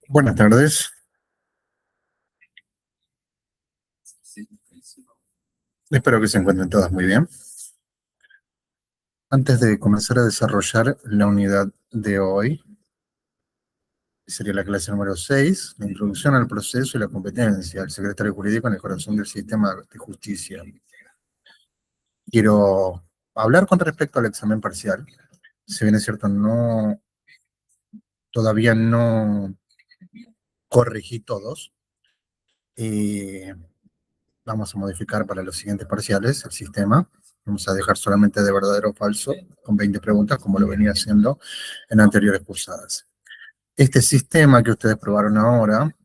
Buenas tardes. Espero que se encuentren todas muy bien. Antes de comenzar a desarrollar la unidad de hoy, que sería la clase número 6, la introducción al proceso y la competencia, el secretario jurídico en el corazón del sistema de justicia. Quiero hablar con respecto al examen parcial. Si bien es cierto, todavía no corregí todos. Vamos a modificar para los siguientes parciales el sistema. Vamos a dejar solamente de verdadero o falso, con 20 preguntas, como lo venía haciendo en anteriores cursadas. Este sistema que ustedes probaron ahora,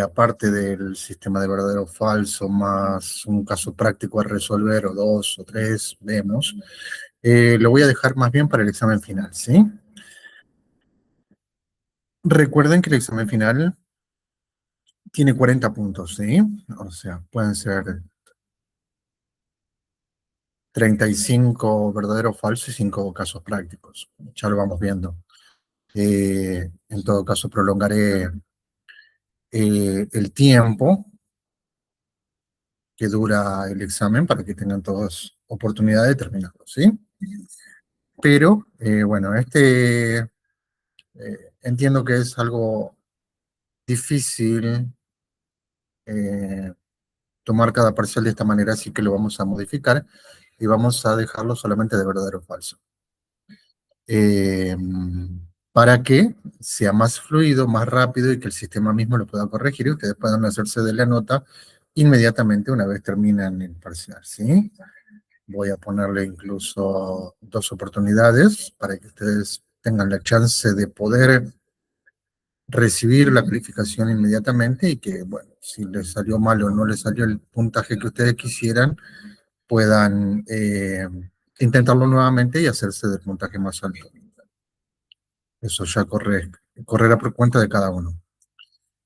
aparte del sistema de verdadero o falso, más un caso práctico a resolver, o 2 o 3, vemos, lo voy a dejar más bien para el examen final, ¿sí? Recuerden que el examen final tiene 40 puntos, ¿sí? O sea, pueden ser 35 verdaderos o falsos y 5 casos prácticos. Ya lo vamos viendo. En todo caso, prolongaré el tiempo que dura el examen para que tengan todos oportunidad de terminarlo, ¿sí? Pero, bueno, entiendo que es algo difícil tomar cada parcial de esta manera, así que lo vamos a modificar y vamos a dejarlo solamente de verdadero o falso. Para que sea más fluido, más rápido y que el sistema mismo lo pueda corregir y ustedes puedan hacerse de la nota inmediatamente una vez terminan el parcial, ¿sí? Voy a ponerle incluso 2 oportunidades para que ustedes tengan la chance de poder recibir la calificación inmediatamente y que, bueno, si les salió mal o no les salió el puntaje que ustedes quisieran, puedan intentarlo nuevamente y hacerse del puntaje más alto. Eso ya correrá por cuenta de cada uno.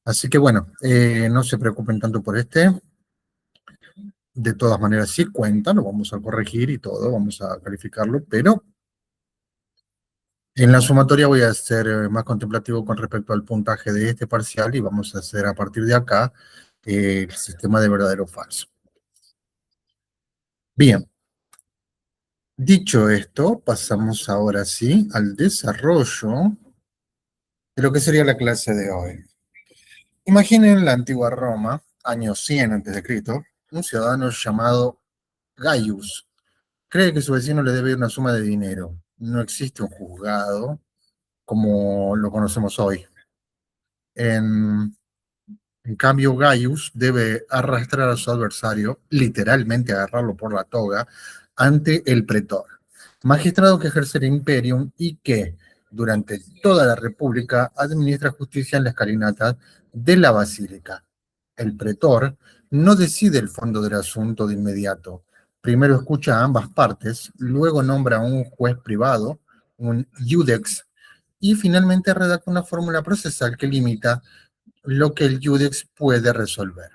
Así que bueno, no se preocupen tanto por este. De todas maneras, sí cuenta, lo vamos a corregir y todo, vamos a calificarlo, pero en la sumatoria voy a ser más contemplativo con respecto al puntaje de este parcial y vamos a hacer a partir de acá el sistema de verdadero o falso. Bien. Dicho esto, pasamos ahora sí al desarrollo de lo que sería la clase de hoy. Imaginen la antigua Roma, año 100 a.C., un ciudadano llamado Gaius. Cree que su vecino le debe una suma de dinero. No existe un juzgado como lo conocemos hoy. En cambio, Gaius debe arrastrar a su adversario, literalmente agarrarlo por la toga, ante el pretor, magistrado que ejerce el imperium y que, durante toda la república, administra justicia en la escalinata de la basílica. El pretor no decide el fondo del asunto de inmediato. Primero escucha a ambas partes, luego nombra a un juez privado, un iudex, y finalmente redacta una fórmula procesal que limita lo que el iudex puede resolver.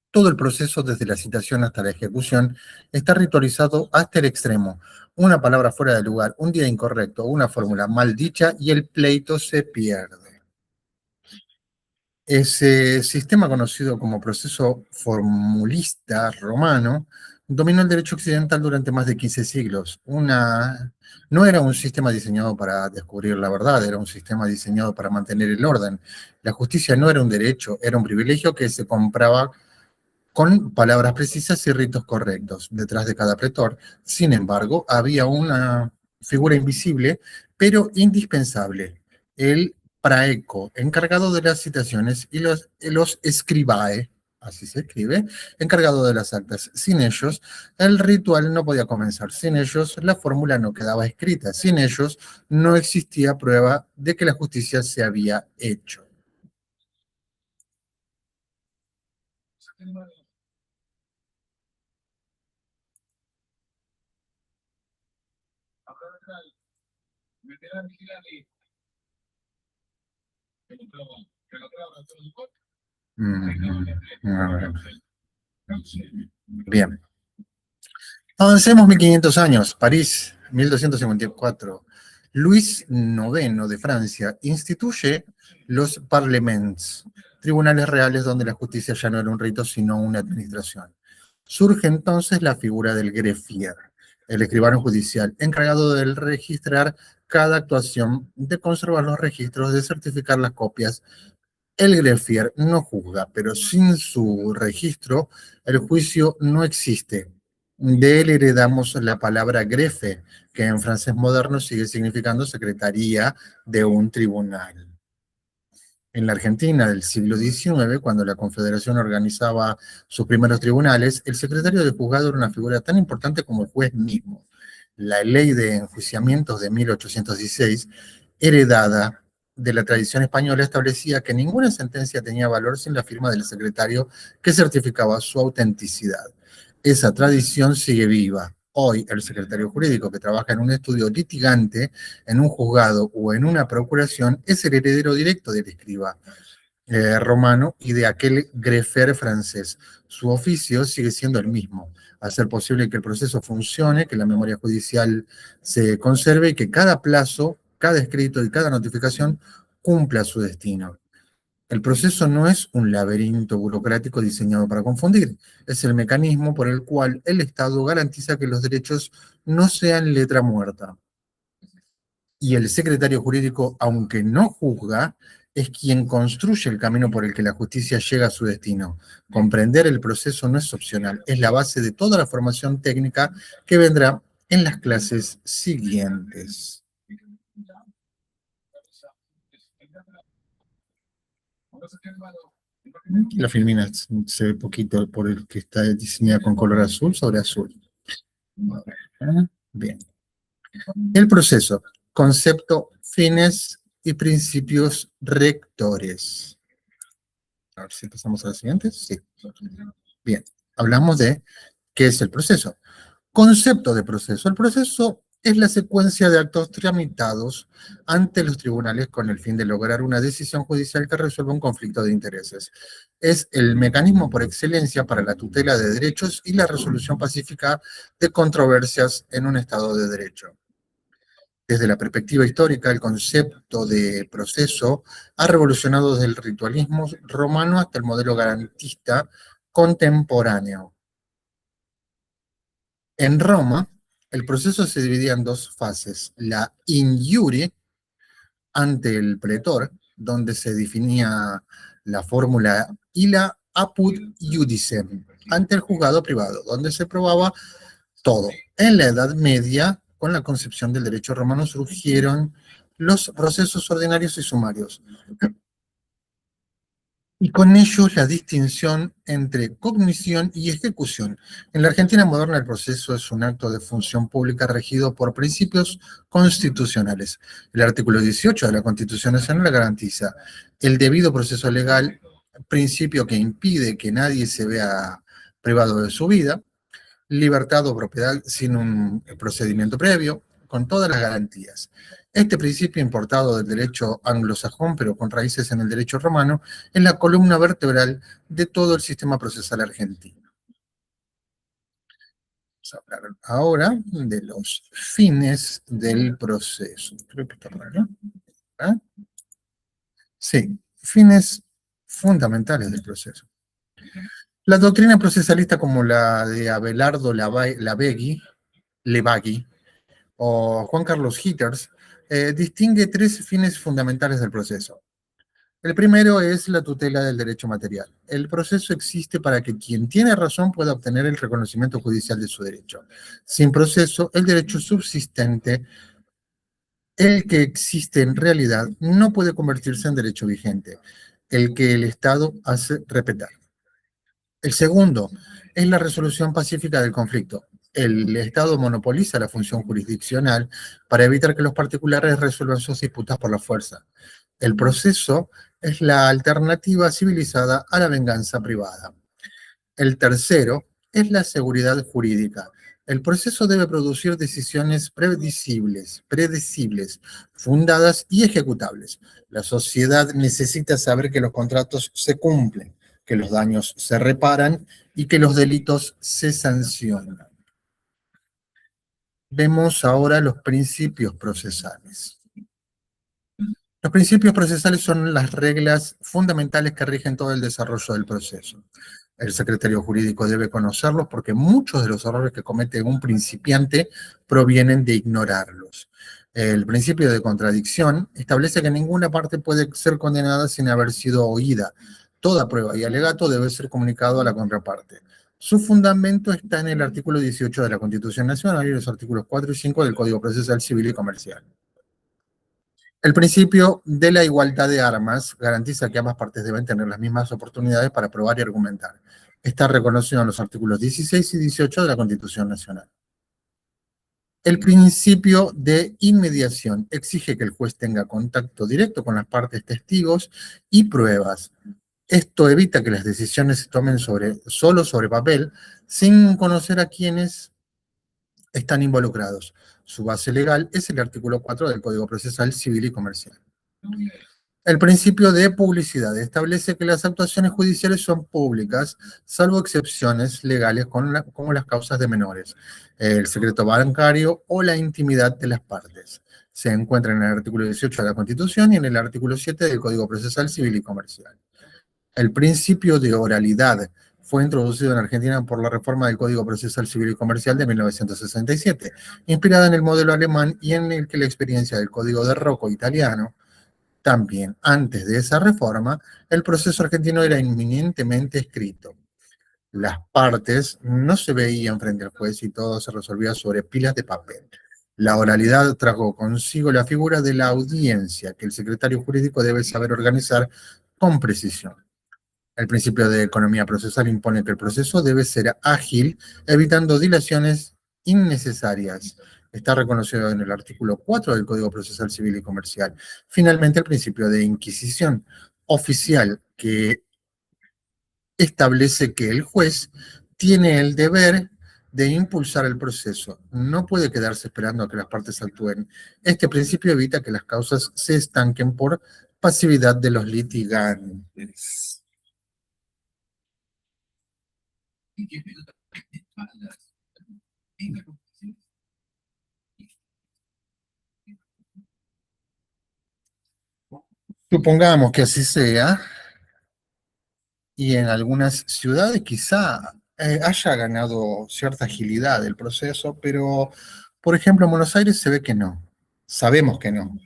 Todo el proceso, desde la citación hasta la ejecución, está ritualizado hasta el extremo. Una palabra fuera de lugar, un día incorrecto, una fórmula mal dicha y el pleito se pierde. Ese sistema conocido como proceso formulista romano dominó el derecho occidental durante más de 15 siglos. No era un sistema diseñado para descubrir la verdad, era un sistema diseñado para mantener el orden. La justicia no era un derecho, era un privilegio que se compraba con palabras precisas y ritos correctos. Detrás de cada pretor, sin embargo, había una figura invisible, pero indispensable, el praeco, encargado de las citaciones, y los scribae, así se escribe, encargado de las actas. Sin ellos, el ritual no podía comenzar. Sin ellos, la fórmula no quedaba escrita. Sin ellos, no existía prueba de que la justicia se había hecho. Bien. Avancemos 1500 años. París, 1254. Luis IX de Francia instituye los parlements, tribunales reales donde la justicia ya no era un rito, sino una administración. Surge entonces la figura del greffier, el escribano judicial, encargado de registrar cada actuación, de conservar los registros, de certificar las copias. El greffier no juzga, pero sin su registro, el juicio no existe. De él heredamos la palabra grefe, que en francés moderno sigue significando secretaría de un tribunal. En la Argentina del siglo XIX, cuando la Confederación organizaba sus primeros tribunales, el secretario de juzgado era una figura tan importante como el juez mismo. La ley de enjuiciamientos de 1816, heredada de la tradición española, establecía que ninguna sentencia tenía valor sin la firma del secretario que certificaba su autenticidad. Esa tradición sigue viva. Hoy, el secretario jurídico que trabaja en un estudio litigante, en un juzgado o en una procuración, es el heredero directo del escriba romano y de aquel greffier francés. Su oficio sigue siendo el mismo: hacer posible que el proceso funcione, que la memoria judicial se conserve y que cada plazo, cada escrito y cada notificación cumpla su destino. El proceso no es un laberinto burocrático diseñado para confundir, es el mecanismo por el cual el Estado garantiza que los derechos no sean letra muerta. Y el secretario jurídico, aunque no juzga, es quien construye el camino por el que la justicia llega a su destino. Comprender el proceso no es opcional, es la base de toda la formación técnica que vendrá en las clases siguientes. La filmina se ve poquito por el que está diseñada con color azul sobre azul. Bien. El proceso, concepto, fines y principios rectores. A ver si pasamos a la siguiente. Sí. Bien, hablamos de qué es el proceso. Concepto de proceso. El proceso es la secuencia de actos tramitados ante los tribunales con el fin de lograr una decisión judicial que resuelva un conflicto de intereses. Es el mecanismo por excelencia para la tutela de derechos y la resolución pacífica de controversias en un Estado de Derecho. Desde la perspectiva histórica, el concepto de proceso ha revolucionado desde el ritualismo romano hasta el modelo garantista contemporáneo. En Roma, el proceso se dividía en dos fases: la in iure, ante el pretor, donde se definía la fórmula, y la apud iudice, ante el juzgado privado, donde se probaba todo. En la Edad Media, con la concepción del derecho romano, surgieron los procesos ordinarios y sumarios, y con ellos la distinción entre cognición y ejecución. En la Argentina moderna, el proceso es un acto de función pública regido por principios constitucionales. El artículo 18 de la Constitución Nacional garantiza el debido proceso legal, principio que impide que nadie se vea privado de su vida, libertad o propiedad sin un procedimiento previo, con todas las garantías. Este principio, importado del derecho anglosajón, pero con raíces en el derecho romano, es la columna vertebral de todo el sistema procesal argentino. Vamos a hablar ahora de los fines del proceso. Creo que está raro. ¿Ah? Sí, fines fundamentales del proceso. La doctrina procesalista, como la de Abelardo Lavagui o Juan Carlos Hitters, distingue tres fines fundamentales del proceso. El primero es la tutela del derecho material. El proceso existe para que quien tiene razón pueda obtener el reconocimiento judicial de su derecho. Sin proceso, el derecho subsistente, el que existe en realidad, no puede convertirse en derecho vigente, el que el Estado hace respetar. El segundo es la resolución pacífica del conflicto. El Estado monopoliza la función jurisdiccional para evitar que los particulares resuelvan sus disputas por la fuerza. El proceso es la alternativa civilizada a la venganza privada. El tercero es la seguridad jurídica. El proceso debe producir decisiones predecibles, fundadas y ejecutables. La sociedad necesita saber que los contratos se cumplen, que los daños se reparan y que los delitos se sancionan. Vemos ahora los principios procesales. Los principios procesales son las reglas fundamentales que rigen todo el desarrollo del proceso. El secretario jurídico debe conocerlos porque muchos de los errores que comete un principiante provienen de ignorarlos. El principio de contradicción establece que ninguna parte puede ser condenada sin haber sido oída. Toda prueba y alegato debe ser comunicado a la contraparte. Su fundamento está en el artículo 18 de la Constitución Nacional y los artículos 4 y 5 del Código Procesal Civil y Comercial. El principio de la igualdad de armas garantiza que ambas partes deben tener las mismas oportunidades para probar y argumentar. Está reconocido en los artículos 16 y 18 de la Constitución Nacional. El principio de inmediación exige que el juez tenga contacto directo con las partes testigos y pruebas. Esto evita que las decisiones se tomen solo sobre papel, sin conocer a quienes están involucrados. Su base legal es el artículo 4 del Código Procesal Civil y Comercial. El principio de publicidad establece que las actuaciones judiciales son públicas, salvo excepciones legales como las causas de menores, el secreto bancario o la intimidad de las partes. Se encuentra en el artículo 18 de la Constitución y en el artículo 7 del Código Procesal Civil y Comercial. El principio de oralidad fue introducido en Argentina por la reforma del Código Procesal Civil y Comercial de 1967, inspirada en el modelo alemán y en el que la experiencia del Código de Rocco italiano. También, antes de esa reforma, el proceso argentino era inminentemente escrito. Las partes no se veían frente al juez y todo se resolvía sobre pilas de papel. La oralidad trajo consigo la figura de la audiencia, que el secretario jurídico debe saber organizar con precisión. El principio de economía procesal impone que el proceso debe ser ágil, evitando dilaciones innecesarias. Está reconocido en el artículo 4 del Código Procesal Civil y Comercial. Finalmente, el principio de inquisición oficial, que establece que el juez tiene el deber de impulsar el proceso. No puede quedarse esperando a que las partes actúen. Este principio evita que las causas se estanquen por pasividad de los litigantes. Supongamos que así sea, y en algunas ciudades quizá haya ganado cierta agilidad el proceso, pero por ejemplo en Buenos Aires se ve que no. Sabemos que no.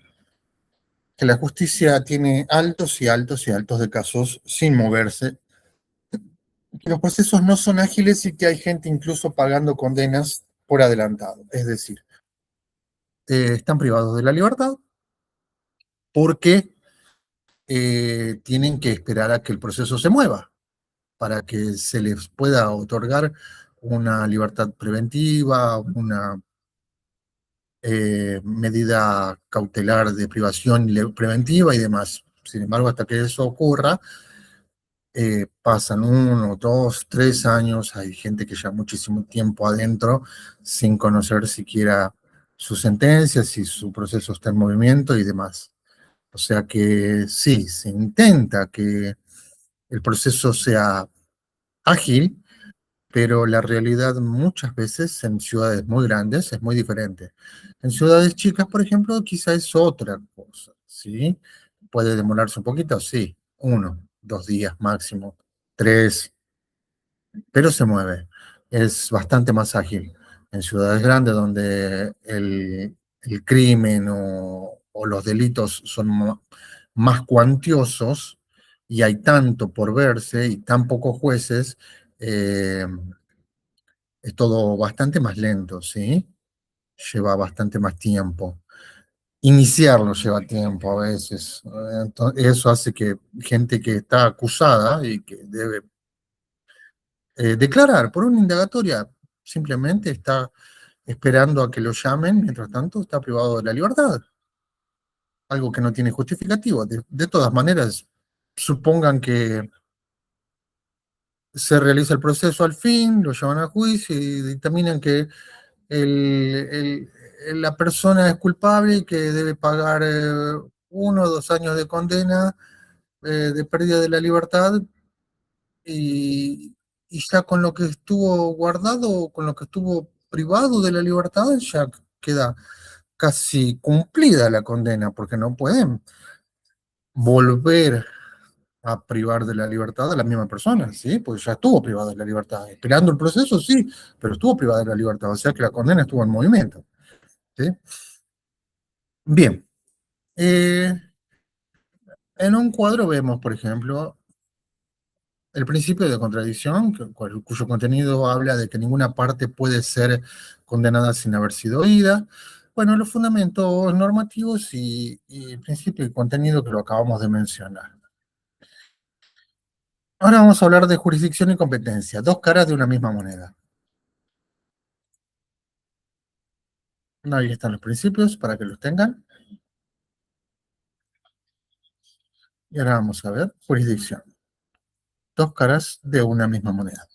Que la justicia tiene altos y altos y altos de casos sin moverse, que los procesos no son ágiles y que hay gente incluso pagando condenas por adelantado. Es decir, están privados de la libertad porque tienen que esperar a que el proceso se mueva para que se les pueda otorgar una libertad preventiva, una medida cautelar de privación preventiva y demás. Sin embargo, hasta que eso ocurra, pasan 1, 2, 3 años, hay gente que lleva muchísimo tiempo adentro sin conocer siquiera su sentencia, si su proceso está en movimiento y demás. O sea que sí, se intenta que el proceso sea ágil, pero la realidad muchas veces en ciudades muy grandes es muy diferente. En ciudades chicas, por ejemplo, quizá es otra cosa, ¿sí? Puede demorarse un poquito, sí, 1, 2 días máximo, 3, pero se mueve. Es bastante más ágil. En ciudades grandes donde el crimen o los delitos son más cuantiosos y hay tanto por verse y tan pocos jueces, eh, es todo bastante más lento, ¿sí? Lleva bastante más tiempo. Iniciarlo lleva tiempo a veces. Eso hace que gente que está acusada y que debe declarar por una indagatoria, simplemente está esperando a que lo llamen, mientras tanto está privado de la libertad, algo que no tiene justificativo. De todas maneras, supongan que se realiza el proceso al fin, lo llevan a juicio y dictaminan que la persona es culpable y que debe pagar 1 o 2 años de condena, de pérdida de la libertad, y, y ya con lo que estuvo guardado, con lo que estuvo privado de la libertad, ya queda casi cumplida la condena, porque no pueden volver a privar de la libertad a la misma persona, ¿sí? Pues ya estuvo privado de la libertad. Esperando el proceso, sí, pero estuvo privado de la libertad, o sea que la condena estuvo en movimiento, ¿sí? Bien, eh, en un cuadro vemos, por ejemplo, el principio de contradicción, cuyo contenido habla de que ninguna parte puede ser condenada sin haber sido oída. Bueno, los fundamentos normativos y el principio y contenido que lo acabamos de mencionar. Ahora vamos a hablar de jurisdicción y competencia, dos caras de una misma moneda. Ahí están los principios para que los tengan. Y ahora vamos a ver jurisdicción, dos caras de una misma moneda.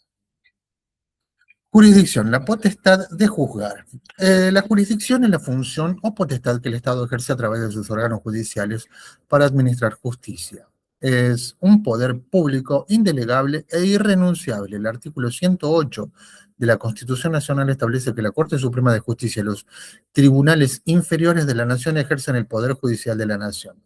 Jurisdicción, la potestad de juzgar. La jurisdicción es la función o potestad que el Estado ejerce a través de sus órganos judiciales para administrar justicia. Es un poder público indelegable e irrenunciable. El artículo 108 de la Constitución Nacional establece que la Corte Suprema de Justicia y los tribunales inferiores de la Nación ejercen el poder judicial de la Nación.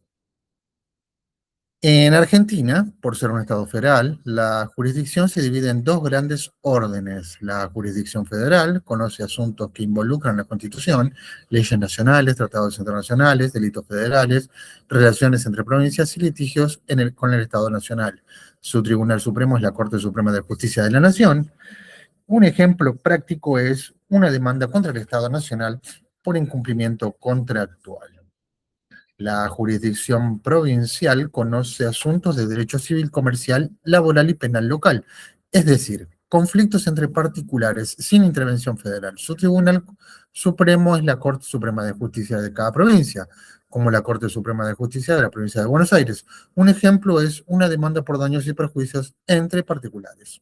En Argentina, por ser un Estado federal, la jurisdicción se divide en dos grandes órdenes. La jurisdicción federal conoce asuntos que involucran la Constitución, leyes nacionales, tratados internacionales, delitos federales, relaciones entre provincias y litigios con el Estado nacional. Su Tribunal Supremo es la Corte Suprema de Justicia de la Nación. Un ejemplo práctico es una demanda contra el Estado nacional por incumplimiento contractual. La jurisdicción provincial conoce asuntos de derecho civil, comercial, laboral y penal local, es decir, conflictos entre particulares sin intervención federal. Su tribunal supremo es la Corte Suprema de Justicia de cada provincia, como la Corte Suprema de Justicia de la provincia de Buenos Aires. Un ejemplo es una demanda por daños y perjuicios entre particulares.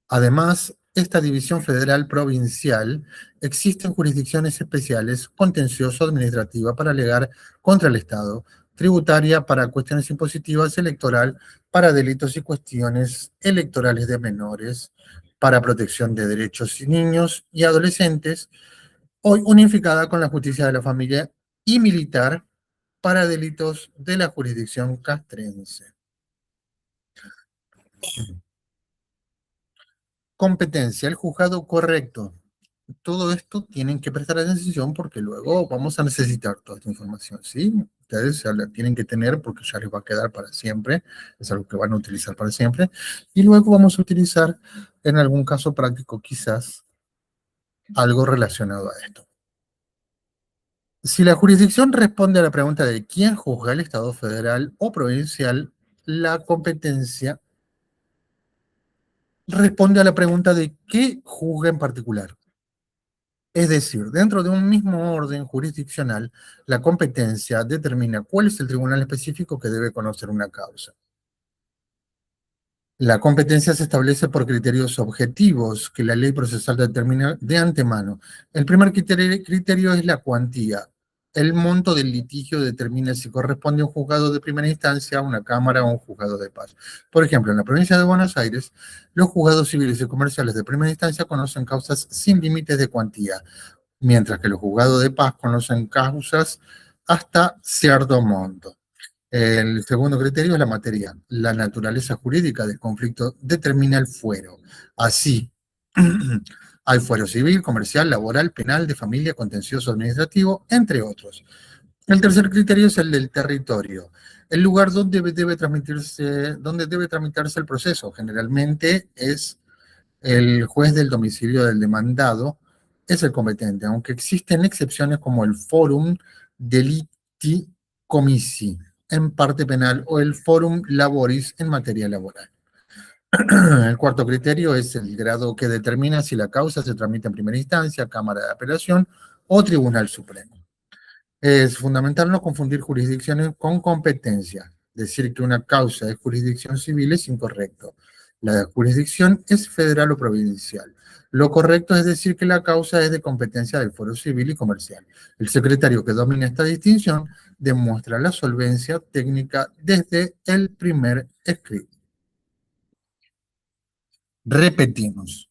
Además, esta división federal provincial existen jurisdicciones especiales, contencioso-administrativa para alegar contra el Estado, tributaria para cuestiones impositivas, electoral para delitos y cuestiones electorales de menores, para protección de derechos y niños y adolescentes, hoy unificada con la justicia de la familia y militar para delitos de la jurisdicción castrense. Competencia, el juzgado correcto. Todo esto tienen que prestar atención porque luego vamos a necesitar toda esta información, ¿sí? Ustedes ya la tienen que tener porque ya les va a quedar para siempre, es algo que van a utilizar para siempre, y luego vamos a utilizar en algún caso práctico quizás algo relacionado a esto. Si la jurisdicción responde a la pregunta de quién juzga el Estado federal o provincial, la competencia responde a la pregunta de qué juzga en particular. Es decir, dentro de un mismo orden jurisdiccional, la competencia determina cuál es el tribunal específico que debe conocer una causa. La competencia se establece por criterios objetivos que la ley procesal determina de antemano. El primer criterio es la cuantía. El monto del litigio determina si corresponde a un juzgado de primera instancia, a una cámara o a un juzgado de paz. Por ejemplo, en la provincia de Buenos Aires, los juzgados civiles y comerciales de primera instancia conocen causas sin límites de cuantía, mientras que los juzgados de paz conocen causas hasta cierto monto. El segundo criterio es la materia. La naturaleza jurídica del conflicto determina el fuero. Así, hay fuero civil, comercial, laboral, penal, de familia, contencioso administrativo, entre otros. El tercer criterio es el del territorio, el lugar donde debe tramitarse el proceso. Generalmente es el juez del domicilio del demandado, es el competente, aunque existen excepciones como el forum delicti comissi en parte penal o el forum laboris en materia laboral. El cuarto criterio es el grado que determina si la causa se tramita en primera instancia, Cámara de Apelación o Tribunal Supremo. Es fundamental no confundir jurisdicciones con competencia. Decir que una causa es jurisdicción civil es incorrecto. La jurisdicción es federal o provincial. Lo correcto es decir que la causa es de competencia del Foro Civil y Comercial. El secretario que domina esta distinción demuestra la solvencia técnica desde el primer escrito. Repetimos.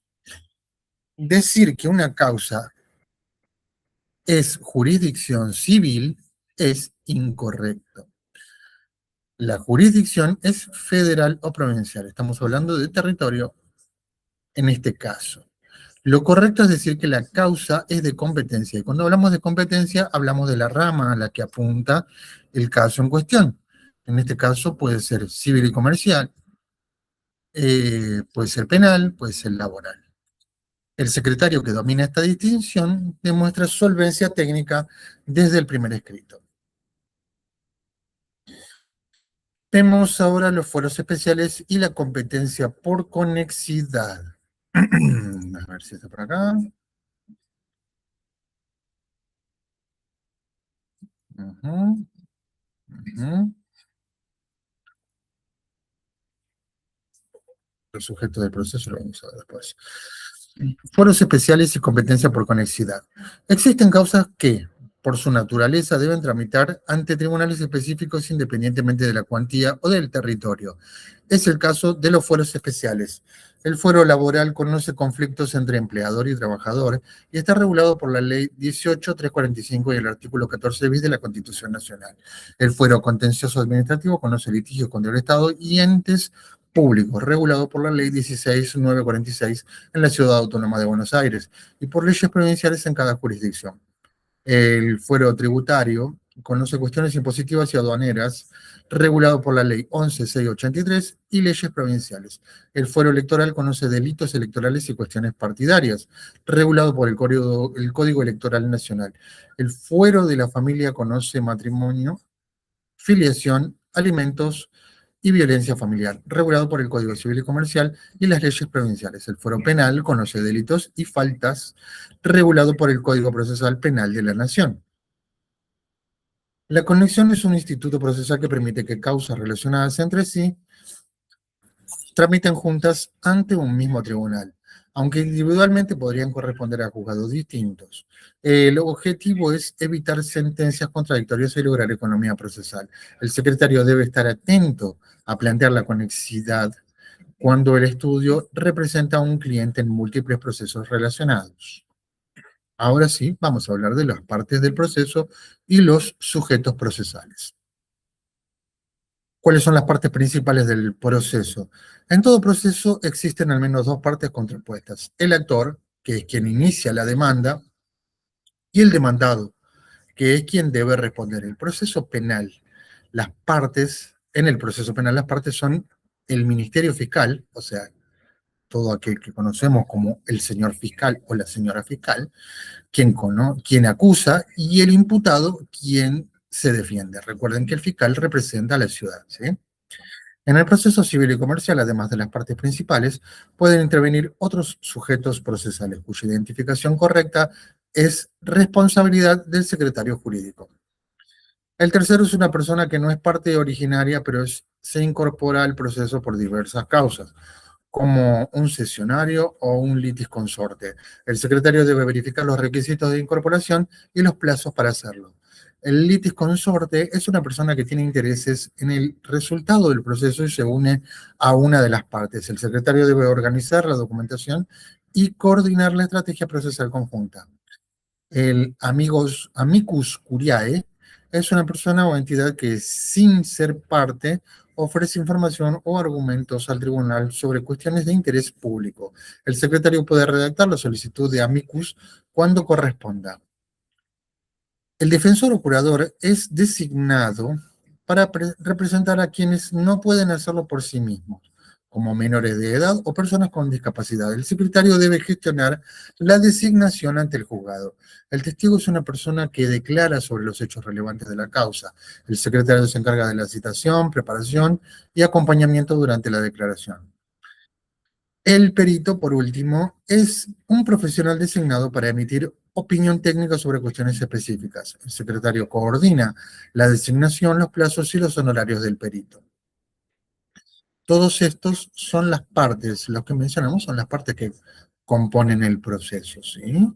Decir que una causa es jurisdicción civil es incorrecto. La jurisdicción es federal o provincial. Estamos hablando de territorio en este caso. Lo correcto es decir que la causa es de competencia. Y cuando hablamos de competencia, hablamos de la rama a la que apunta el caso en cuestión. En este caso puede ser civil y comercial, puede ser penal, puede ser laboral. El secretario que domina esta distinción demuestra solvencia técnica desde el primer escrito. Vemos ahora los fueros especiales y la competencia por conexidad. A ver si está por acá. Ujú, ujú. Los sujetos del proceso lo vamos a ver después. Fueros especiales y competencia por conexidad. Existen causas que, por su naturaleza, deben tramitar ante tribunales específicos independientemente de la cuantía o del territorio. Es el caso de los fueros especiales. El fuero laboral conoce conflictos entre empleador y trabajador y está regulado por la Ley 18.345 y el artículo 14 bis de la Constitución Nacional. El fuero contencioso administrativo conoce litigios contra el Estado y entes públicos, regulado por la Ley 16.946 en la Ciudad Autónoma de Buenos Aires y por leyes provinciales en cada jurisdicción. El fuero tributario conoce cuestiones impositivas y aduaneras, regulado por la Ley 11.683 y leyes provinciales. El fuero electoral conoce delitos electorales y cuestiones partidarias, regulado por el Código Electoral Nacional. El fuero de la familia conoce matrimonio, filiación, alimentos y violencia familiar, regulado por el Código Civil y Comercial y las leyes provinciales. El fuero penal conoce delitos y faltas, regulado por el Código Procesal Penal de la Nación. La conexión es un instituto procesal que permite que causas relacionadas entre sí tramiten juntas ante un mismo tribunal, aunque individualmente podrían corresponder a juzgados distintos. El objetivo es evitar sentencias contradictorias y lograr economía procesal. El secretario debe estar atento a plantear la conexidad cuando el estudio representa a un cliente en múltiples procesos relacionados. Ahora sí, vamos a hablar de las partes del proceso y los sujetos procesales. ¿Cuáles son las partes principales del proceso? En todo proceso existen al menos dos partes contrapuestas. El actor, que es quien inicia la demanda, y el demandado, que es quien debe responder. El proceso penal, las partes, en el proceso penal las partes son el Ministerio Fiscal, o sea, todo aquel que conocemos como el señor fiscal o la señora fiscal, quien acusa, y el imputado, quien se defiende. Recuerden que el fiscal representa a la ciudad, ¿sí? En el proceso civil y comercial, además de las partes principales, pueden intervenir otros sujetos procesales cuya identificación correcta es responsabilidad del secretario jurídico. El tercero es una persona que no es parte originaria, pero se incorpora al proceso por diversas causas, como un cesionario o un litis consorte. El secretario debe verificar los requisitos de incorporación y los plazos para hacerlo. El litis consorte es una persona que tiene intereses en el resultado del proceso y se une a una de las partes. El secretario debe organizar la documentación y coordinar la estrategia procesal conjunta. El amicus curiae es una persona o entidad que sin ser parte ofrece información o argumentos al tribunal sobre cuestiones de interés público. El secretario puede redactar la solicitud de amicus cuando corresponda. El defensor o curador es designado para representar a quienes no pueden hacerlo por sí mismos, como menores de edad o personas con discapacidad. El secretario debe gestionar la designación ante el juzgado. El testigo es una persona que declara sobre los hechos relevantes de la causa. El secretario se encarga de la citación, preparación y acompañamiento durante la declaración. El perito, por último, es un profesional designado para emitir opinión técnica sobre cuestiones específicas. El secretario coordina la designación, los plazos y los honorarios del perito. Todos estos son las partes, los que mencionamos son las partes que componen el proceso, ¿sí?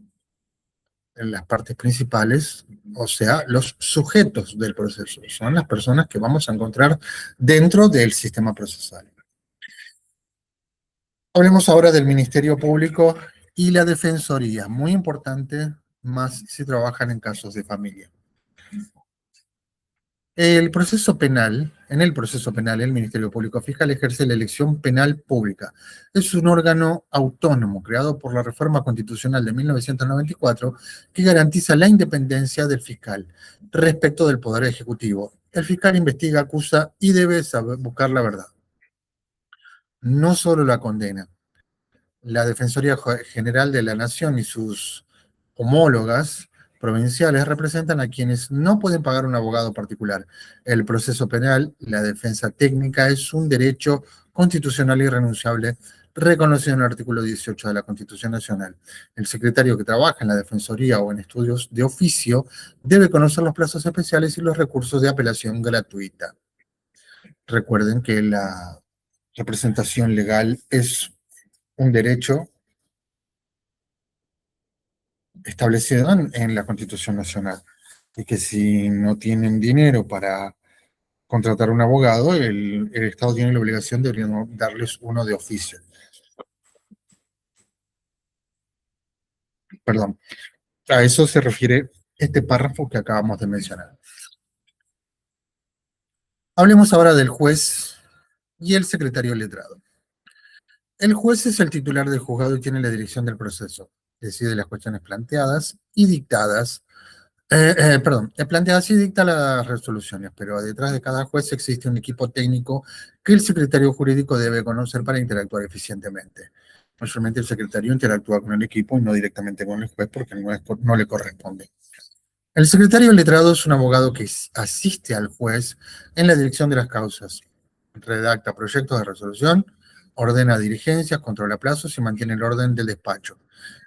Las partes principales, o sea, los sujetos del proceso, son las personas que vamos a encontrar dentro del sistema procesal. Hablemos ahora del Ministerio Público Y la defensoría, muy importante, más si trabajan en casos de familia. En el proceso penal, el Ministerio Público Fiscal ejerce la elección penal pública. Es un órgano autónomo creado por la Reforma Constitucional de 1994 que garantiza la independencia del fiscal respecto del Poder Ejecutivo. El fiscal investiga, acusa y debe saber buscar la verdad. No solo la condena. La Defensoría General de la Nación y sus homólogas provinciales representan a quienes no pueden pagar un abogado particular. El proceso penal, la defensa técnica, es un derecho constitucional irrenunciable reconocido en el artículo 18 de la Constitución Nacional. El secretario que trabaja en la Defensoría o en estudios de oficio debe conocer los plazos especiales y los recursos de apelación gratuita. Recuerden que la representación legal es un derecho establecido en la Constitución Nacional. Y que si no tienen dinero para contratar un abogado, el Estado tiene la obligación de darles uno de oficio. Perdón. A eso se refiere este párrafo que acabamos de mencionar. Hablemos ahora del juez y el secretario letrado. El juez es el titular del juzgado y tiene la dirección del proceso. Decide las cuestiones planteadas y dictadas plantea así dicta las resoluciones, pero detrás de cada juez existe un equipo técnico que el secretario jurídico debe conocer para interactuar eficientemente. Mayormente el secretario interactúa con el equipo y no directamente con el juez porque no le corresponde. El secretario letrado es un abogado que asiste al juez en la dirección de las causas, redacta proyectos de resolución, ordena diligencias, controla plazos y mantiene el orden del despacho.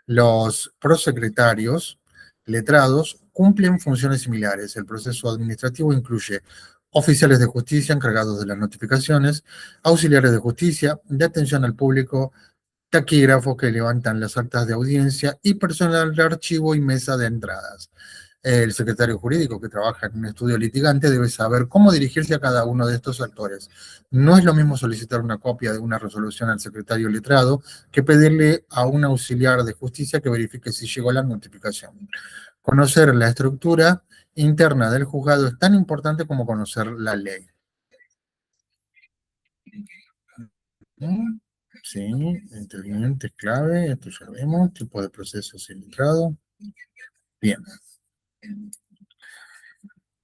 Los prosecretarios letrados cumplen funciones similares. El proceso administrativo incluye oficiales de justicia encargados de las notificaciones, auxiliares de justicia, de atención al público, taquígrafos que levantan las actas de audiencia y personal de archivo y mesa de entradas. El secretario jurídico que trabaja en un estudio litigante debe saber cómo dirigirse a cada uno de estos actores. No es lo mismo solicitar una copia de una resolución al secretario letrado que pedirle a un auxiliar de justicia que verifique si llegó la notificación. Conocer la estructura interna del juzgado es tan importante como conocer la ley. Sí, interviniente clave, esto ya lo vemos, tipo de proceso letrado. Bien.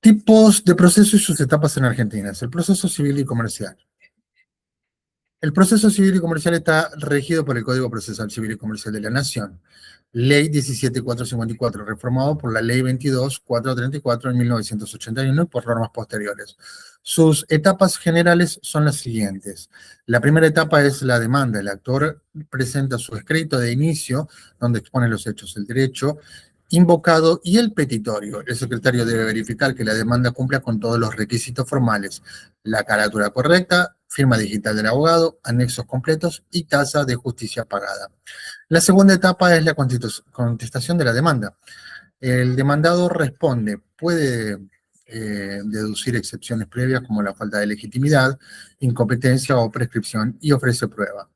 Tipos de proceso y sus etapas en Argentina. El proceso civil y comercial. El proceso civil y comercial está regido por el Código Procesal Civil y Comercial de la Nación, Ley 17.454, reformado por la Ley 22.434 en 1981 y por normas posteriores. Sus etapas generales son las siguientes. La primera etapa es la demanda. El actor presenta su escrito de inicio, donde expone los hechos, el derecho invocado y el petitorio. El secretario debe verificar que la demanda cumpla con todos los requisitos formales, la carátula correcta, firma digital del abogado, anexos completos y tasa de justicia pagada. La segunda etapa es la contestación de la demanda. El demandado responde, puede deducir excepciones previas como la falta de legitimidad, incompetencia o prescripción y ofrece prueba.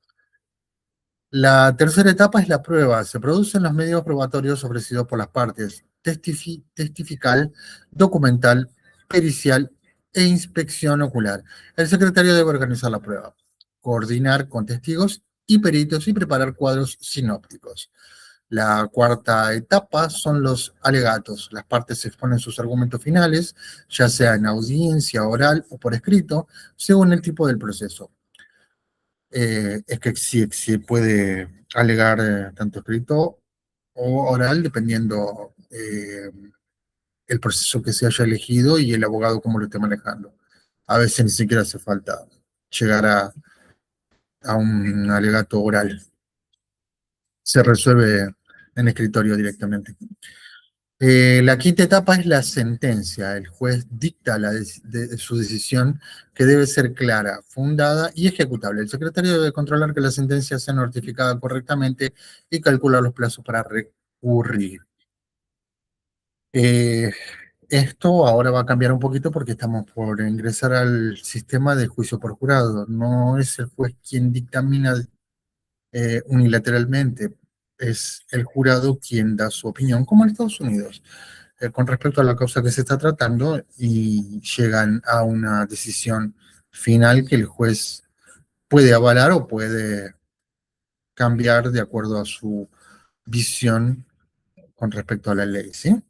La tercera etapa es la prueba. Se producen los medios probatorios ofrecidos por las partes, testifical, documental, pericial e inspección ocular. El secretario debe organizar la prueba, coordinar con testigos y peritos y preparar cuadros sinópticos. La cuarta etapa son los alegatos. Las partes exponen sus argumentos finales, ya sea en audiencia oral o por escrito, según el tipo del proceso. Es que sí puede alegar tanto escrito o oral, dependiendo el proceso que se haya elegido y el abogado cómo lo esté manejando. A veces ni siquiera hace falta llegar a un alegato oral. Se resuelve en escritorio directamente. La quinta etapa es la sentencia. El juez dicta su decisión que debe ser clara, fundada y ejecutable. El secretario debe controlar que la sentencia sea notificada correctamente y calcular los plazos para recurrir. Eh, Esto ahora va a cambiar un poquito porque estamos por ingresar al sistema de juicio por jurado. No es el juez quien dictamina unilateralmente es el jurado quien da su opinión, como en Estados Unidos, con respecto a la causa que se está tratando y llegan a una decisión final que el juez puede avalar o puede cambiar de acuerdo a su visión con respecto a la ley, ¿sí?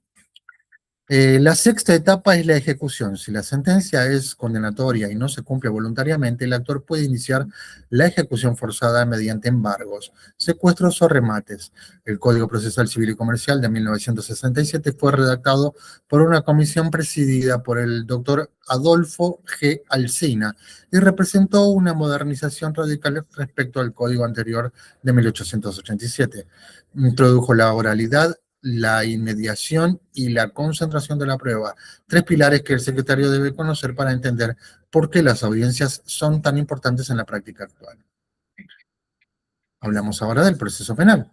La sexta etapa es la ejecución. Si la sentencia es condenatoria y no se cumple voluntariamente, el actor puede iniciar la ejecución forzada mediante embargos, secuestros o remates. El Código Procesal Civil y Comercial de 1967 fue redactado por una comisión presidida por el doctor Adolfo G. Alsina y representó una modernización radical respecto al código anterior de 1887. Introdujo la oralidad, la inmediación y la concentración de la prueba, tres pilares que el secretario debe conocer para entender por qué las audiencias son tan importantes en la práctica actual. Hablamos ahora del proceso penal.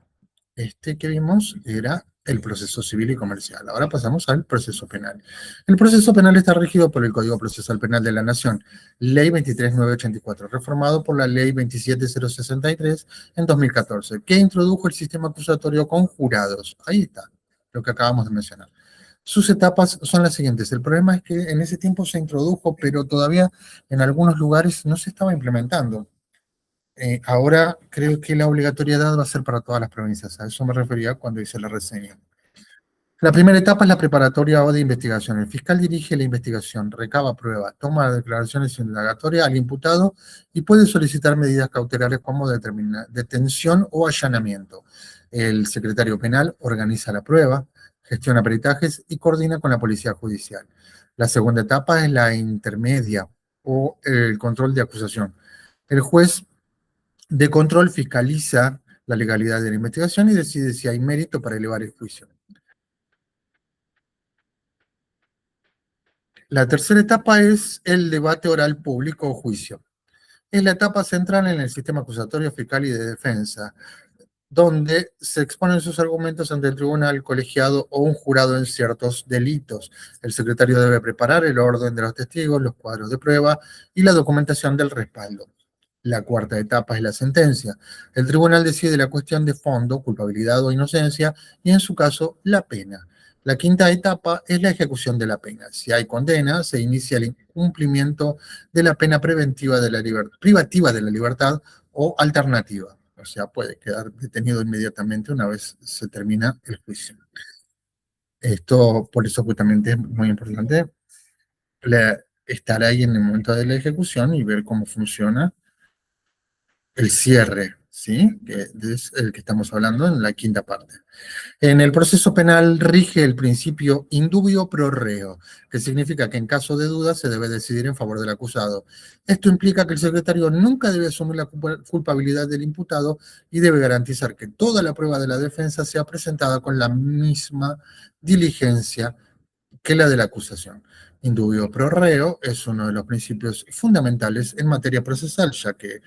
Este que vimos era el proceso civil y comercial. Ahora pasamos al proceso penal. El proceso penal está regido por el Código Procesal Penal de la Nación, Ley 23984, reformado por la Ley 27063 en 2014, que introdujo el sistema acusatorio con jurados. Ahí está, lo que acabamos de mencionar. Sus etapas son las siguientes. El problema es que en ese tiempo se introdujo, pero todavía en algunos lugares no se estaba implementando. Ahora creo que la obligatoriedad va a ser para todas las provincias. A eso me refería cuando hice la reseña. La primera etapa es la preparatoria o de investigación. El fiscal dirige la investigación, recaba pruebas, toma declaraciones indagatorias al imputado y puede solicitar medidas cautelares como detención o allanamiento. El secretario penal organiza la prueba, gestiona peritajes y coordina con la policía judicial. La segunda etapa es la intermedia o el control de acusación. El juez de control fiscaliza la legalidad de la investigación y decide si hay mérito para elevar el juicio. La tercera etapa es el debate oral público o juicio. Es la etapa central en el sistema acusatorio fiscal y de defensa, donde se exponen sus argumentos ante el tribunal colegiado o un jurado en ciertos delitos. El secretario debe preparar el orden de los testigos, los cuadros de prueba y la documentación del respaldo. La cuarta etapa es la sentencia. El tribunal decide la cuestión de fondo, culpabilidad o inocencia, y en su caso, la pena. La quinta etapa es la ejecución de la pena. Si hay condena, se inicia el incumplimiento de la pena preventiva de la privativa de la libertad o alternativa. O sea, puede quedar detenido inmediatamente una vez se termina el juicio. Esto, por eso justamente es muy importante estar ahí en el momento de la ejecución y ver cómo funciona el cierre, ¿sí? Que es el que estamos hablando en la quinta parte. En el proceso penal rige el principio indubio pro reo, que significa que en caso de duda se debe decidir en favor del acusado. Esto implica que el secretario nunca debe asumir la culpabilidad del imputado y debe garantizar que toda la prueba de la defensa sea presentada con la misma diligencia que la de la acusación. Indubio pro reo es uno de los principios fundamentales en materia procesal, ya que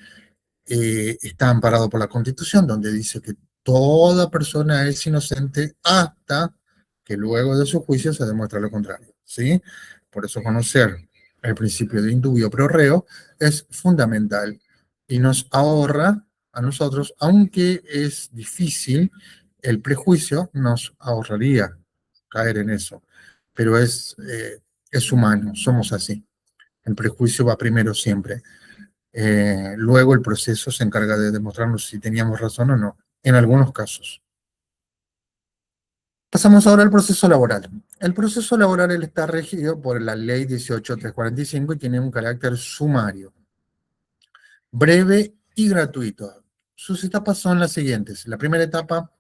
está amparado por la Constitución, donde dice que toda persona es inocente hasta que luego de su juicio se demuestra lo contrario, ¿sí? Por eso conocer el principio de indubio pro reo es fundamental y nos ahorra a nosotros, aunque es difícil, el prejuicio nos ahorraría caer en eso, pero es humano, somos así. El prejuicio va primero siempre. Luego el proceso se encarga de demostrarnos si teníamos razón o no, en algunos casos. Pasamos ahora al proceso laboral. El proceso laboral está regido por la Ley 18.345 y tiene un carácter sumario, breve y gratuito. Sus etapas son las siguientes. La primera etapa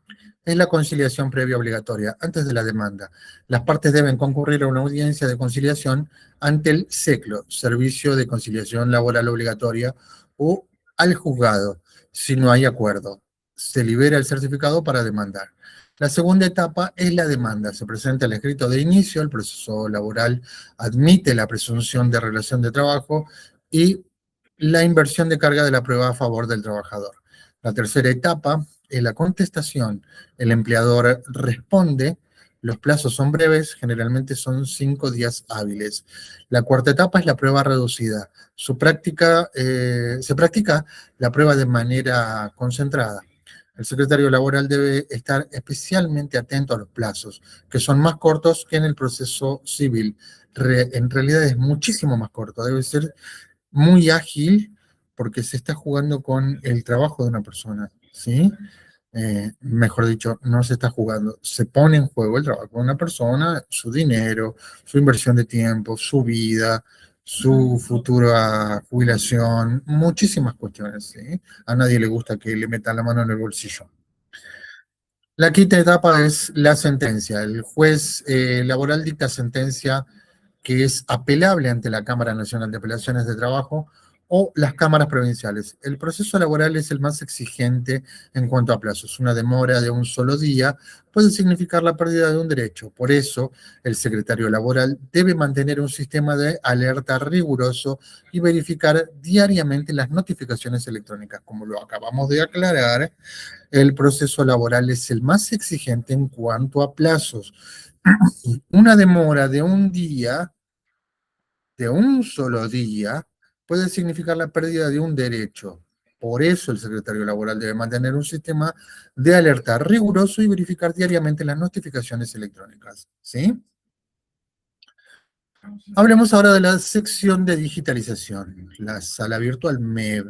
es la conciliación previa obligatoria, antes de la demanda. Las partes deben concurrir a una audiencia de conciliación ante el SECLO, Servicio de Conciliación Laboral Obligatoria, o al juzgado, si no hay acuerdo. Se libera el certificado para demandar. La segunda etapa es la demanda. Se presenta el escrito de inicio, el proceso laboral admite la presunción de relación de trabajo y la inversión de carga de la prueba a favor del trabajador. La tercera etapa es la contestación. El empleador responde, los plazos son breves, generalmente son 5 días hábiles. La cuarta etapa es la prueba reducida. Se practica la prueba de manera concentrada. El secretario laboral debe estar especialmente atento a los plazos, que son más cortos que en el proceso civil. En realidad es muchísimo más corto, debe ser muy ágil porque se está jugando con el trabajo de una persona, ¿sí? Mejor dicho, no se está jugando, se pone en juego el trabajo de una persona, su dinero, su inversión de tiempo, su vida, su futura jubilación, muchísimas cuestiones, ¿sí? A nadie le gusta que le metan la mano en el bolsillo. La quinta etapa es la sentencia. El juez laboral dicta sentencia que es apelable ante la Cámara Nacional de Apelaciones de Trabajo o las cámaras provinciales. El proceso laboral es el más exigente en cuanto a plazos. Una demora de un solo día puede significar la pérdida de un derecho. Por eso, el secretario laboral debe mantener un sistema de alerta riguroso y verificar diariamente las notificaciones electrónicas. Como lo acabamos de aclarar, el proceso laboral es el más exigente en cuanto a plazos. Una demora de un solo día, puede significar la pérdida de un derecho. Por eso el secretario laboral debe mantener un sistema de alerta riguroso y verificar diariamente las notificaciones electrónicas. ¿Sí? Hablemos ahora de la sección de digitalización, la sala virtual MEV.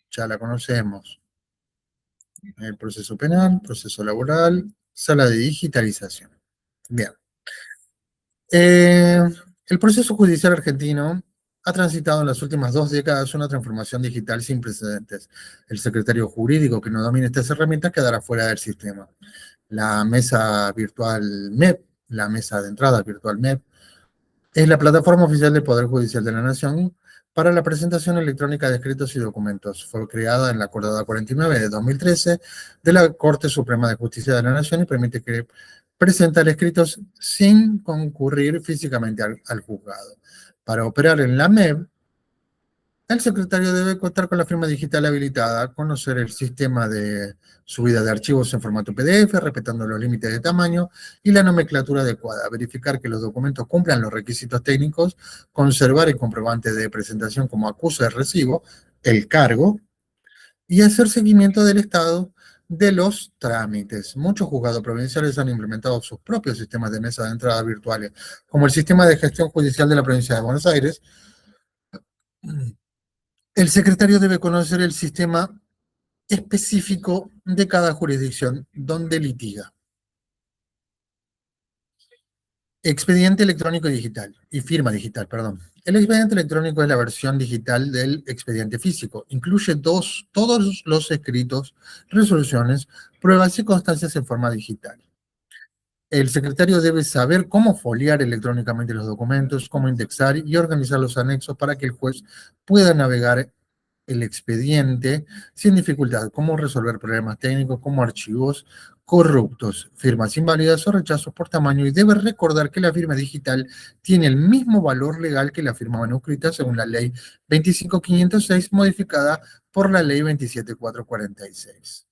Ya la conocemos. El proceso penal, proceso laboral, sala de digitalización. Bien. Eh, el proceso judicial argentino ha transitado en las últimas 2 décadas una transformación digital sin precedentes. El secretario jurídico que no domine estas herramientas quedará fuera del sistema. La mesa virtual MEP, la mesa de entrada virtual MEP, es la plataforma oficial del Poder Judicial de la Nación para la presentación electrónica de escritos y documentos. Fue creada en la Acordada 49 de 2013 de la Corte Suprema de Justicia de la Nación y permite que presentar escritos sin concurrir físicamente al juzgado. Para operar en la MEB, el secretario debe contar con la firma digital habilitada, conocer el sistema de subida de archivos en formato PDF, respetando los límites de tamaño y la nomenclatura adecuada, verificar que los documentos cumplan los requisitos técnicos, conservar el comprobante de presentación como acuse de recibo, el cargo, y hacer seguimiento del estado de los trámites. Muchos juzgados provinciales han implementado sus propios sistemas de mesa de entrada virtuales, como el sistema de gestión judicial de la provincia de Buenos Aires. El secretario debe conocer el sistema específico de cada jurisdicción donde litiga. Expediente electrónico digital y firma digital, perdón. El expediente electrónico es la versión digital del expediente físico. Incluye todos los escritos, resoluciones, pruebas y constancias en forma digital. El secretario debe saber cómo foliar electrónicamente los documentos, cómo indexar y organizar los anexos para que el juez pueda navegar el expediente sin dificultad, cómo resolver problemas técnicos como archivos corruptos, firmas inválidas o rechazos por tamaño, y debe recordar que la firma digital tiene el mismo valor legal que la firma manuscrita según la ley 25.506 modificada por la ley 27.446.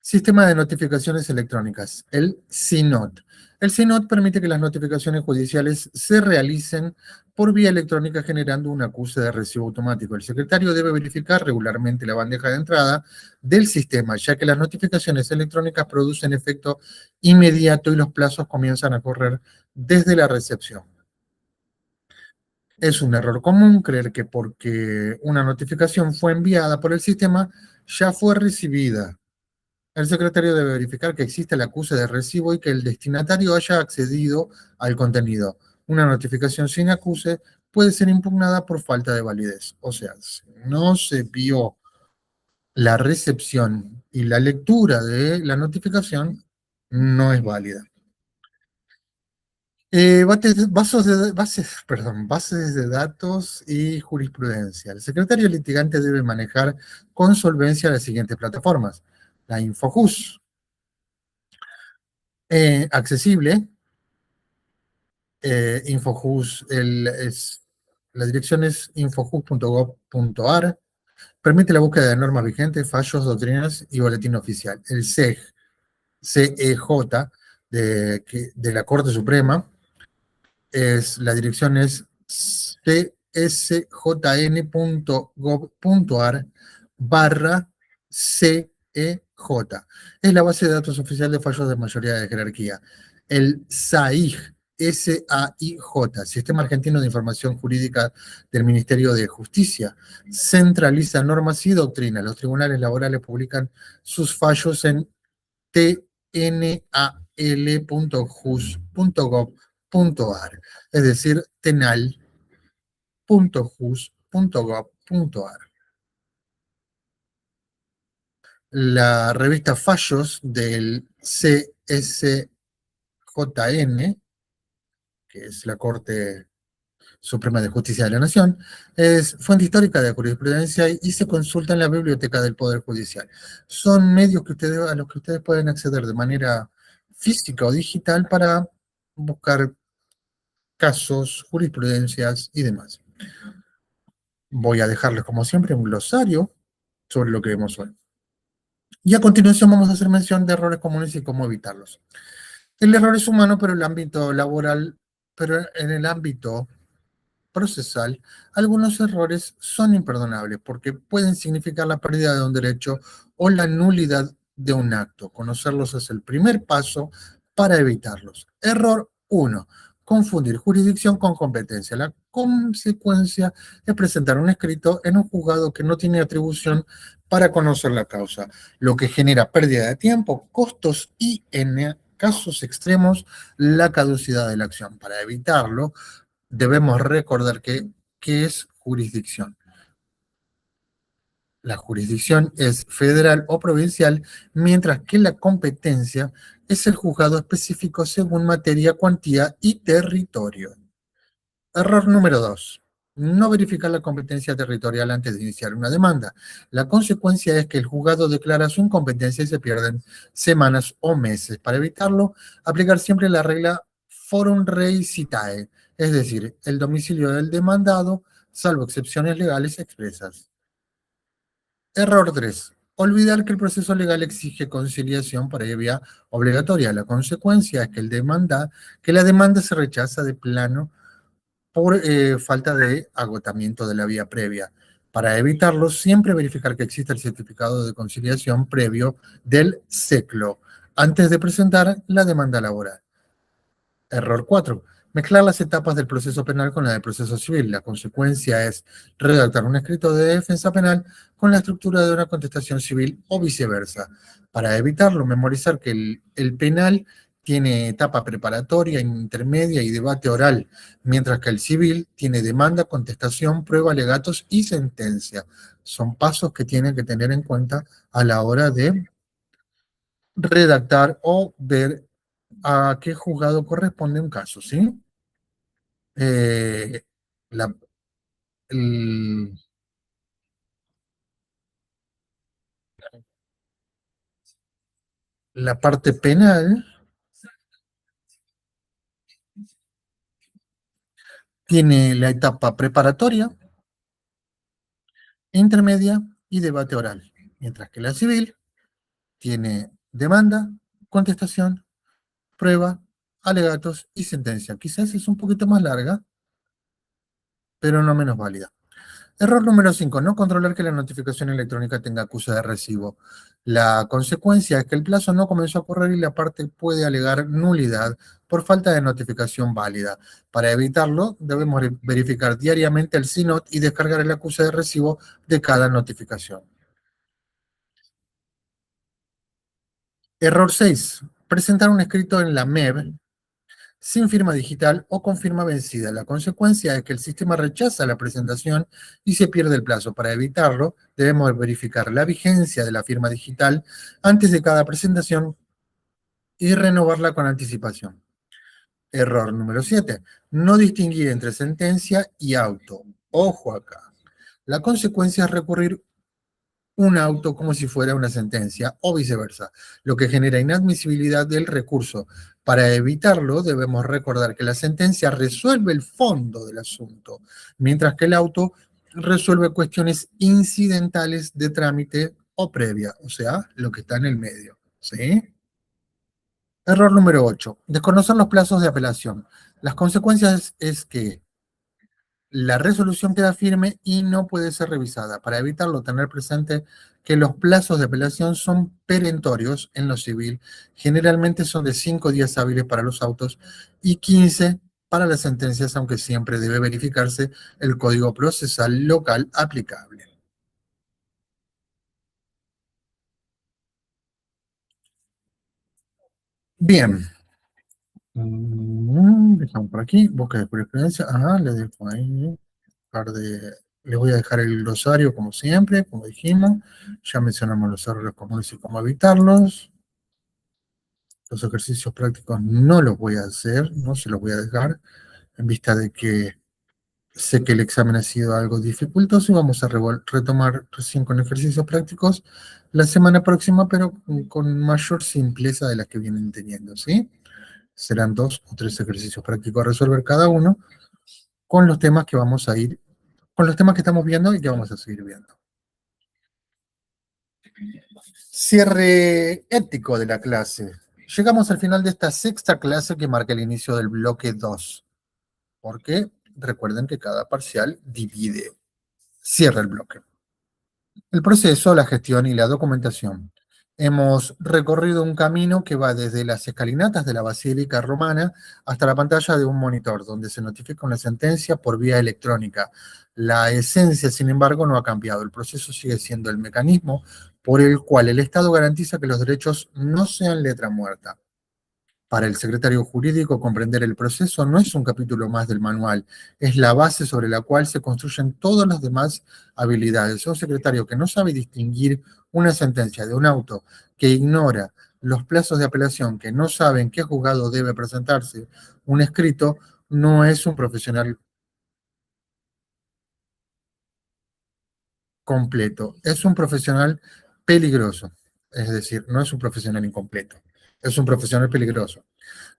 Sistema de notificaciones electrónicas, el SINOT. El SINOT permite que las notificaciones judiciales se realicen por vía electrónica generando un acuse de recibo automático. El secretario debe verificar regularmente la bandeja de entrada del sistema, ya que las notificaciones electrónicas producen efecto inmediato y los plazos comienzan a correr desde la recepción. Es un error común creer que porque una notificación fue enviada por el sistema, ya fue recibida. El secretario debe verificar que existe el acuse de recibo y que el destinatario haya accedido al contenido. Una notificación sin acuse puede ser impugnada por falta de validez. O sea, si no se vio la recepción y la lectura de la notificación, no es válida. Bases de datos y jurisprudencia. El secretario litigante debe manejar con solvencia las siguientes plataformas. La Infojus, accesible. Infojus, la dirección es infojus.gov.ar. Permite la búsqueda de normas vigentes, fallos, doctrinas y boletín oficial. El CEJ de la Corte Suprema, la dirección es csjn.gov.ar /CEJ. Es la base de datos oficial de fallos de mayoría de jerarquía. El SAIJ, SAIJ, Sistema Argentino de Información Jurídica del Ministerio de Justicia, centraliza normas y doctrinas. Los tribunales laborales publican sus fallos en tnal.jus.gov.ar, es decir, tenal.jus.gov.ar. La revista Fallos del CSJN, que es la Corte Suprema de Justicia de la Nación, es fuente histórica de jurisprudencia y se consulta en la biblioteca del Poder Judicial. Son medios a los que ustedes pueden acceder de manera física o digital para buscar casos, jurisprudencias y demás. Voy a dejarles, como siempre, un glosario sobre lo que vemos hoy. Y a continuación vamos a hacer mención de errores comunes y cómo evitarlos. El error es humano, pero en el ámbito procesal, algunos errores son imperdonables porque pueden significar la pérdida de un derecho o la nulidad de un acto. Conocerlos es el primer paso para evitarlos. Error 1. Confundir jurisdicción con competencia. La consecuencia es presentar un escrito en un juzgado que no tiene atribución para conocer la causa, lo que genera pérdida de tiempo, costos y, en casos extremos, la caducidad de la acción. Para evitarlo, debemos recordar ¿qué es jurisdicción? La jurisdicción es federal o provincial, mientras que la competencia es el juzgado específico según materia, cuantía y territorio. Error número 2. No verificar la competencia territorial antes de iniciar una demanda. La consecuencia es que el juzgado declara su incompetencia y se pierden semanas o meses. Para evitarlo, aplicar siempre la regla forum rei citae, es decir, el domicilio del demandado, salvo excepciones legales expresas. Error 3. Olvidar que el proceso legal exige conciliación previa obligatoria. La consecuencia es que la demanda se rechaza de plano por falta de agotamiento de la vía previa. Para evitarlo, siempre verificar que exista el certificado de conciliación previo del SECLO antes de presentar la demanda laboral. Error 4. Mezclar las etapas del proceso penal con la del proceso civil. La consecuencia es redactar un escrito de defensa penal con la estructura de una contestación civil o viceversa. Para evitarlo, memorizar que el penal tiene etapa preparatoria, intermedia y debate oral, mientras que el civil tiene demanda, contestación, prueba, alegatos y sentencia. Son pasos que tienen que tener en cuenta a la hora de redactar o ver a qué juzgado corresponde un caso, ¿sí? Eh, la, el- la parte penal tiene la etapa preparatoria, intermedia y debate oral, mientras que la civil tiene demanda, contestación, prueba, alegatos y sentencia. Quizás es un poquito más larga, pero no menos válida. Error número 5. No controlar que la notificación electrónica tenga acuse de recibo. La consecuencia es que el plazo no comenzó a correr y la parte puede alegar nulidad por falta de notificación válida. Para evitarlo, debemos verificar diariamente el CINOT y descargar el acuse de recibo de cada notificación. Error 6. Presentar un escrito en la MEB sin firma digital o con firma vencida. La consecuencia es que el sistema rechaza la presentación y se pierde el plazo. Para evitarlo, debemos verificar la vigencia de la firma digital antes de cada presentación y renovarla con anticipación. Error número 7. No distinguir entre sentencia y auto. Ojo acá. La consecuencia es recurrir un auto como si fuera una sentencia o viceversa, lo que genera inadmisibilidad del recurso. Para evitarlo, debemos recordar que la sentencia resuelve el fondo del asunto, mientras que el auto resuelve cuestiones incidentales de trámite o previa, o sea, lo que está en el medio. ¿Sí? Error número 8. Desconocer los plazos de apelación. Las consecuencias es que La resolución queda firme y no puede ser revisada. Para evitarlo, tener presente que los plazos de apelación son perentorios en lo civil. Generalmente son de 5 días hábiles para los autos y 15 para las sentencias, aunque siempre debe verificarse el código procesal local aplicable. Bien. Dejamos por aquí. Busca de jurisprudencia. Ajá, le dejo ahí. Le voy a dejar el glosario como siempre, como dijimos. Ya mencionamos los errores comunes y cómo evitarlos. Los ejercicios prácticos no los voy a hacer, no se los voy a dejar, en vista de que sé que el examen ha sido algo dificultoso y vamos a retomar recién con ejercicios prácticos la semana próxima, pero con mayor simpleza de las que vienen teniendo, ¿sí? Serán 2 o 3 ejercicios prácticos a resolver cada uno con los temas que vamos a ir, con los temas que estamos viendo y que vamos a seguir viendo. Cierre ético de la clase. Llegamos al final de esta sexta clase que marca el inicio del bloque 2, porque recuerden que cada parcial divide, cierra el bloque. El proceso, la gestión y la documentación. Hemos recorrido un camino que va desde las escalinatas de la Basílica Romana hasta la pantalla de un monitor, donde se notifica una sentencia por vía electrónica. La esencia, sin embargo, no ha cambiado. El proceso sigue siendo el mecanismo por el cual el Estado garantiza que los derechos no sean letra muerta. Para el secretario jurídico, comprender el proceso no es un capítulo más del manual, es la base sobre la cual se construyen todas las demás habilidades. Un secretario que no sabe distinguir una sentencia de un auto, que ignora los plazos de apelación, que no sabe en qué juzgado debe presentarse un escrito, no es un profesional completo, es un profesional peligroso. Es decir, no es un profesional incompleto, es un profesional peligroso.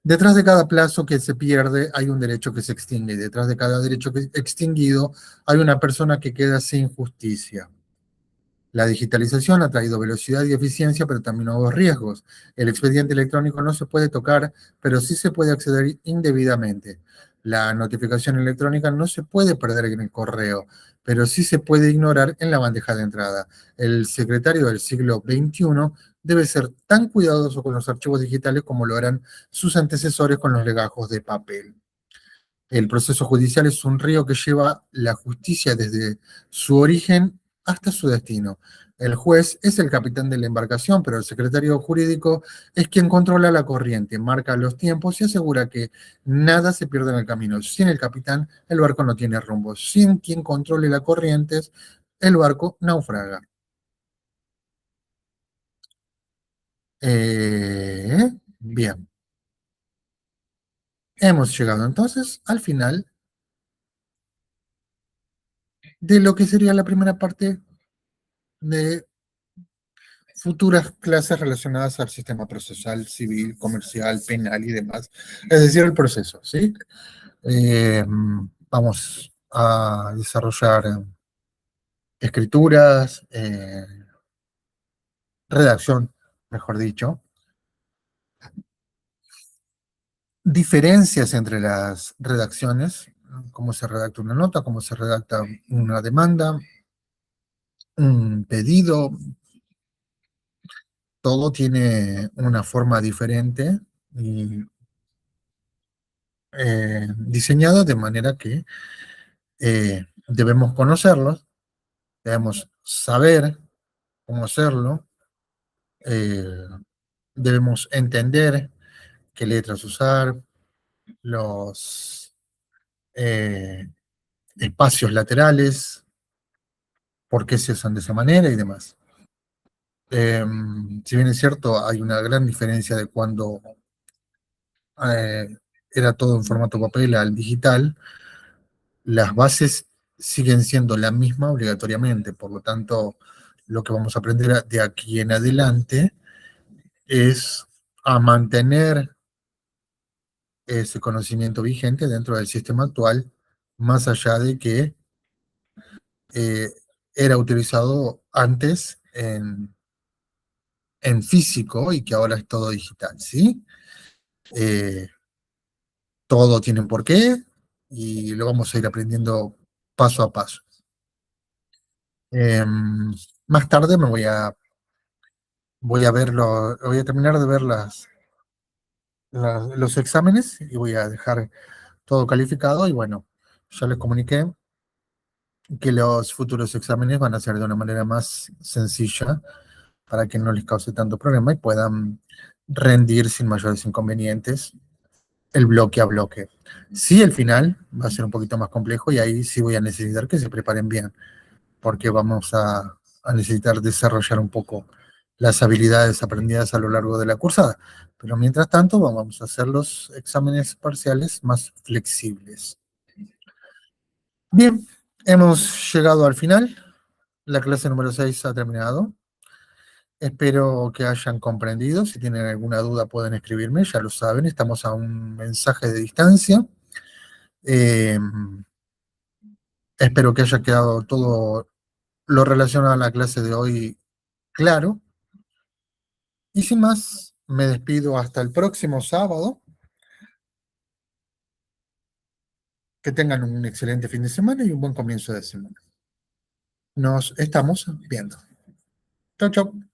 Detrás de cada plazo que se pierde hay un derecho que se extingue. Y detrás de cada derecho extinguido hay una persona que queda sin justicia. La digitalización ha traído velocidad y eficiencia, pero también nuevos riesgos. El expediente electrónico no se puede tocar, pero sí se puede acceder indebidamente. La notificación electrónica no se puede perder en el correo, pero sí se puede ignorar en la bandeja de entrada. El secretario del siglo XXI debe ser tan cuidadoso con los archivos digitales como lo eran sus antecesores con los legajos de papel. El proceso judicial es un río que lleva la justicia desde su origen hasta su destino. El juez es el capitán de la embarcación, pero el secretario jurídico es quien controla la corriente, marca los tiempos y asegura que nada se pierda en el camino. Sin el capitán, el barco no tiene rumbo. Sin quien controle las corrientes, el barco naufraga. Bien, hemos llegado entonces al final de lo que sería la primera parte de futuras clases relacionadas al sistema procesal, civil, comercial, penal y demás. Es decir, el proceso, ¿sí? Vamos a desarrollar escrituras, redacción, mejor dicho, diferencias entre las redacciones, cómo se redacta una nota, cómo se redacta una demanda, un pedido, todo tiene una forma diferente y diseñada de manera que debemos conocerlos, debemos saber cómo hacerlo, eh, debemos entender qué letras usar, los eh, espacios laterales, por qué se usan de esa manera y demás. Si bien es cierto, hay una gran diferencia de cuando eh, era todo en formato papel al digital, las bases siguen siendo la misma obligatoriamente, por lo tanto, lo que vamos a aprender de aquí en adelante es a mantener ese conocimiento vigente dentro del sistema actual, más allá de que eh, era utilizado antes en físico y que ahora es todo digital, ¿sí? Eh, Todo tiene un porqué y lo vamos a ir aprendiendo paso a paso. Más tarde voy a voy a terminar de ver los exámenes y voy a dejar todo calificado y bueno, ya les comuniqué que los futuros exámenes van a ser de una manera más sencilla para que no les cause tanto problema y puedan rendir sin mayores inconvenientes el bloque a bloque. Sí, el final va a ser un poquito más complejo y ahí sí voy a necesitar que se preparen bien, porque vamos a necesitar desarrollar un poco las habilidades aprendidas a lo largo de la cursada. Pero mientras tanto, vamos a hacer los exámenes parciales más flexibles. Bien, hemos llegado al final. La clase número 6 ha terminado. Espero que hayan comprendido. Si tienen alguna duda pueden escribirme, ya lo saben, estamos a un mensaje de distancia. Eh, Espero que haya quedado todo lo relacionado a la clase de hoy claro. Y sin más, me despido hasta el próximo sábado. Que tengan un excelente fin de semana y un buen comienzo de semana. Nos estamos viendo. Chau, chau.